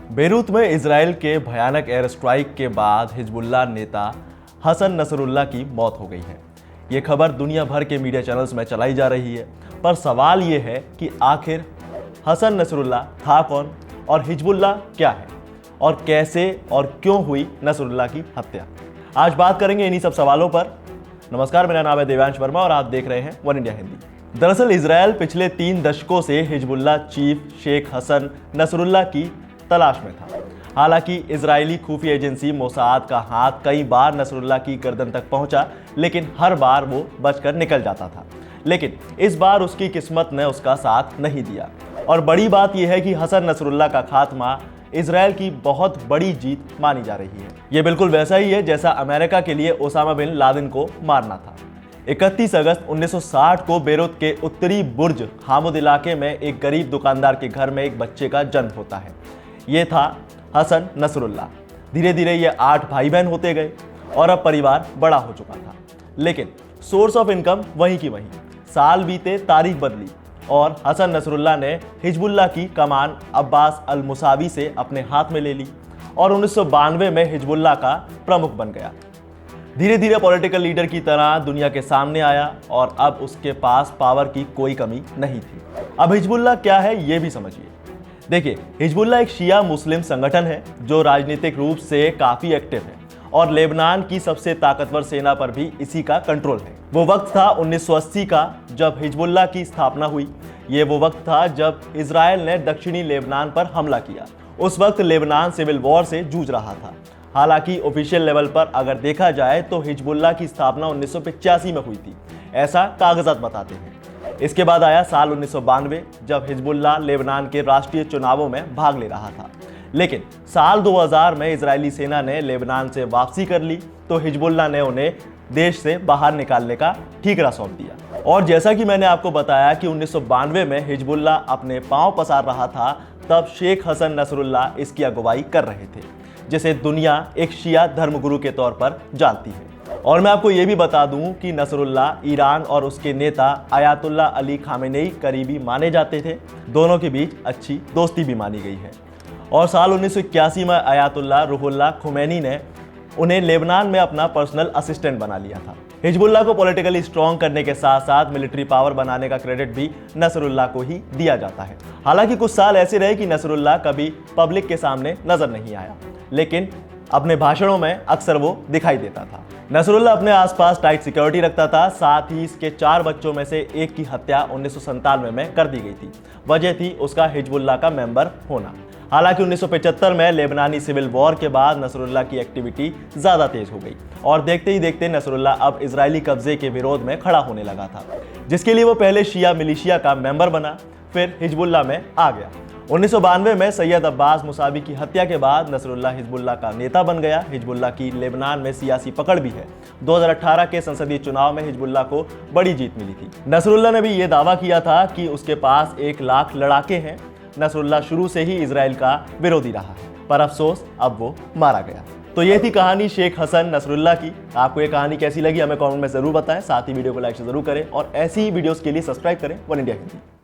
Beirut में Israel के भयानक एयर स्ट्राइक के बाद हिजबुल्लाह नेता हसन नसरुल्लाह की मौत हो गई है। ये खबर दुनिया भर के मीडिया चैनल्स में चलाई जा रही है, पर सवाल ये है कि आखिर हसन नसरुल्लाह था कौन और हिजबुल्लाह क्या है और कैसे और क्यों हुई नसरुल्लाह की हत्या। आज बात करेंगे इन्हीं सब सवालों पर। नमस्कार, मेरा नाम है देवांश वर्मा और आप देख रहे हैं वन इंडिया हिंदी। दरअसल इजराइल पिछले 3 दशकों से Hezbollah chief Sheikh Hassan Nasrallah की तलाश में था। हालांकि इजरायली खुफिया एजेंसी मोसाद का हाथ कई बार नसरुल्लाह की गर्दन तक पहुंचा, लेकिन हर बार वो बचकर निकल जाता था। लेकिन इस बार उसकी किस्मत ने उसका साथ नहीं दिया। और बड़ी बात यह है कि हसन नसरुल्लाह का खात्मा इजराइल की बहुत बड़ी जीत मानी जा रही है। ये बिल्कुल वैसा ही है जैसा अमेरिका के लिए ओसामा बिन लादेन को मारना था। 31 अगस्त 1960 को बेरूत के उत्तरी बुर्ज हामुद इलाके में एक गरीब दुकानदार के घर में एक बच्चे का जन्म होता है। ये था हसन नसरुल्लाह। धीरे धीरे ये 8 भाई बहन होते गए और अब परिवार बड़ा हो चुका था, लेकिन सोर्स ऑफ इनकम वहीं की वहीं। साल बीते, तारीख बदली और हसन नसरुल्लाह ने हिजबुल्लाह की कमान अब्बास अल मुसावी से अपने हाथ में ले ली और 1992 में हिजबुल्लाह का प्रमुख बन गया। धीरे धीरे पॉलिटिकल लीडर की तरह दुनिया के सामने आया और अब उसके पास पावर की कोई कमी नहीं थी। अब हिजबुल्लाह क्या है ये भी समझिए। देखिए, हिजबुल्लाह एक शिया मुस्लिम संगठन है जो राजनीतिक रूप से काफी एक्टिव है और लेबनान की सबसे ताकतवर सेना पर भी इसी का कंट्रोल है। वो वक्त था 1980 का जब हिजबुल्लाह की स्थापना हुई। ये वो वक्त था जब इजराइल ने दक्षिणी लेबनान पर हमला किया। उस वक्त लेबनान सिविल वॉर से जूझ रहा था। हालांकि ऑफिशियल लेवल पर अगर देखा जाए तो हिजबुल्लाह की स्थापना 1985 में हुई थी, ऐसा कागजात बताते हैं। इसके बाद आया साल 1992 जब हिजबुल्लाह लेबनान के राष्ट्रीय चुनावों में भाग ले रहा था। लेकिन साल 2000 में इजरायली सेना ने लेबनान से वापसी कर ली तो हिजबुल्लाह ने उन्हें देश से बाहर निकालने का ठीकरा सौंप दिया। और जैसा कि मैंने आपको बताया कि 1992 में हिजबुल्लाह अपने पांव पसार रहा था, तब शेख हसन नसरुल्लाह इसकी अगुवाई कर रहे थे, जिसे दुनिया एक शिया धर्मगुरु के तौर पर जानती है। और मैं आपको ये भी बता दूं कि नसरुल्लाह ईरान और उसके नेता अयातुल्लाह अली खामेनेई करीबी माने जाते थे। दोनों के बीच अच्छी दोस्ती भी मानी गई है। और साल 1981 में अयातुल्लाह रूहुल्लाह खुमैनी ने उन्हें लेबनान में अपना पर्सनल असिस्टेंट बना लिया था। हिजबुल्लाह को पॉलिटिकली स्ट्रॉन्ग करने के साथ साथ मिलिट्री पावर बनाने का क्रेडिट भी नसरुल्लाह को ही दिया जाता है। हालांकि कुछ साल ऐसे रहे कि नसरुल्लाह कभी पब्लिक के सामने नजर नहीं आया, लेकिन अपने भाषणों में अक्सर वो दिखाई देता था। नसरुल्लाह अपने आसपास टाइट सिक्योरिटी रखता था। साथ ही इसके 4 बच्चों में से एक की हत्या 1997 में कर दी गई थी। वजह थी उसका हिजबुल्लाह का मेंबर होना। हालांकि 1975 में लेबनानी सिविल वॉर के बाद नसरुल्लाह की एक्टिविटी ज़्यादा तेज हो गई और देखते ही देखते नसरुल्लाह अब इजरायली कब्जे के विरोध में खड़ा होने लगा था, जिसके लिए वो पहले शिया मिलिशिया का मेंबर बना, फिर हिजबुल्लाह में आ गया। 1992 में सैयद अब्बास मुसावी की हत्या के बाद नसरुल्लाह हिजबुल्लाह का नेता बन गया। हिजबुल्लाह की लेबनान में सियासी पकड़ भी है। 2018 के संसदीय चुनाव में हिजबुल्लाह को बड़ी जीत मिली थी। नसरुल्लाह ने भी ये दावा किया था कि उसके पास 1 लाख लड़ाके हैं। नसरुल्लाह शुरू से ही इजराइल का विरोधी रहा है, पर अफसोस अब वो मारा गया। तो ये थी कहानी शेख हसन नसरुल्लाह की। आपको ये कहानी कैसी लगी हमें कमेंट में जरूर बताएं। साथ ही वीडियो को लाइक से जरूर करें और ऐसी ही वीडियोस के लिए सब्सक्राइब करें वन इंडिया हिंदी।